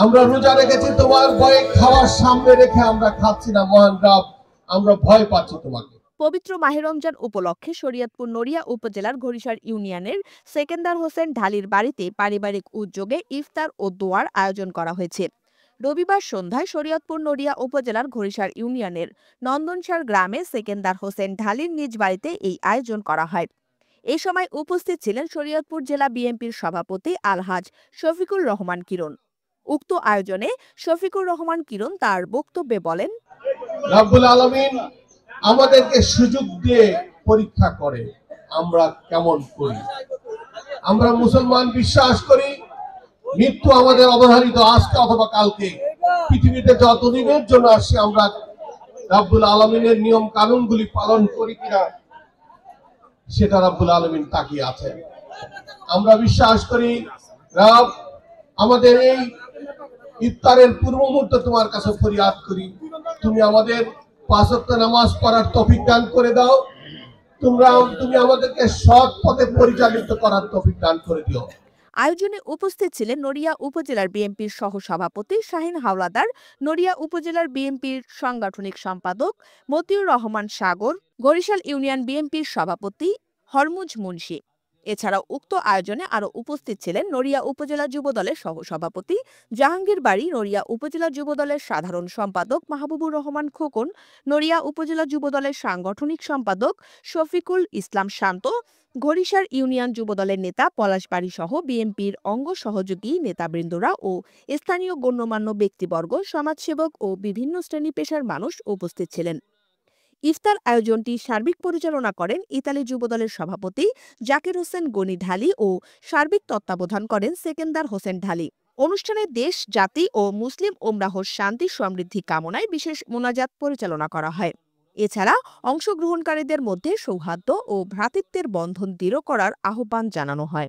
আমরা রোজা রেখেছি তোমার ভয়ে, খাওয়ার সামনে রেখে আমরা খাচ্ছি না মহান রব, আমরা ভয় পাচ্ছি তোমাকে। পবিত্র মাহে রমজান উপলক্ষে শরীয়তপুর নড়িয়া উপজেলার ঘড়িসার ইউনিয়নের সেকেন্দার হোসেন ঢালির বাড়িতে পারিবারিক উদ্যোগে ইফতার ও দোয়ার আয়োজন করা হয়েছে। রবিবার সন্ধ্যায় শরীয়তপুর নড়িয়া উপজেলার ঘড়িসার ইউনিয়নের নন্দনসার গ্রামে সেকেন্দার হোসেন ঢালির নিজ বাড়িতে এই আয়োজন করা হয়। এ সময় উপস্থিত ছিলেন শরীয়তপুর জেলা বিএনপির সভাপতি আলহাজ শফিকুর রহমান কিরণ। উক্ত আয়োজনে শফিকুর রহমান কিরণ তার বক্তব্যে বলেন, রব্বুল আলামিন আমাদেরকে সুযোগ দিয়ে পরীক্ষা করে আমরা কেমন করি। আমরা মুসলমান বিশ্বাস করি মৃত্যু আমাদের অবধারিত, আজকে অথবা কালকে। পৃথিবীতে যতদিনের জন্য আসি আমরা রব্বুল আলামিনের নিয়ম কানুনগুলি পালন করি কিনা সেটা রব্বুল আলামিন তাকিয়ে আছেন। আমরা বিশ্বাস করি রব আমাদের এই ইফতারের পূর্ব মুহূর্তে তোমার কাছে ফরিয়াদ করি, তুমি আমাদের ৫ ওয়াক্ত নামাজ পড়ার তৌফিক দান করে দাও, তুমি আমাদেরকে সৎ পথে পরিচালিত করার তৌফিক দান করে দিও। আয়োজনে উপস্থিত ছিলেন নড়িয়া উপজেলার বিএনপির সহসভাপতি শাহিন হাওলাদার, নড়িয়া উপজেলার বিএনপির সাংগঠনিক সম্পাদক মতিউর রহমান সাগর, বরিশাল ইউনিয়ন বিএনপির সভাপতি হরমুজ মুন্সি। এছাড়াও উক্ত আয়োজনে আরও উপস্থিত ছিলেন নড়িয়া উপজেলা যুবদলের সহসভাপতি জাহাঙ্গীর বাড়ি, নড়িয়া উপজেলা যুবদলের সাধারণ সম্পাদক মাহবুবুর রহমান খোকন, নড়িয়া উপজেলা যুবদলের সাংগঠনিক সম্পাদক শফিকুল ইসলাম শান্ত, ঘড়িসার ইউনিয়ন যুবদলের নেতা পলাশবাড়ী সহ বিএনপির অঙ্গ সহযোগী নেতাবৃন্দরা ও স্থানীয় গণ্যমান্য ব্যক্তিবর্গ, সমাজসেবক ও বিভিন্ন শ্রেণী পেশার মানুষ উপস্থিত ছিলেন। ইফতার আয়োজনটি সার্বিক পরিচালনা করেন ইতালি যুবদলের সভাপতি জাকির হোসেন গনি ঢালি ও সার্বিক তত্ত্বাবধান করেন সেকেন্দার হোসেন ঢালি। অনুষ্ঠানে দেশ, জাতি ও মুসলিম ওমরাহর শান্তি সমৃদ্ধি কামনায় বিশেষ মোনাজাত পরিচালনা করা হয়। এছাড়া অংশগ্রহণকারীদের মধ্যে সৌহার্দ্য ও ভ্রাতৃত্বের বন্ধন দৃঢ় করার আহ্বান জানানো হয়।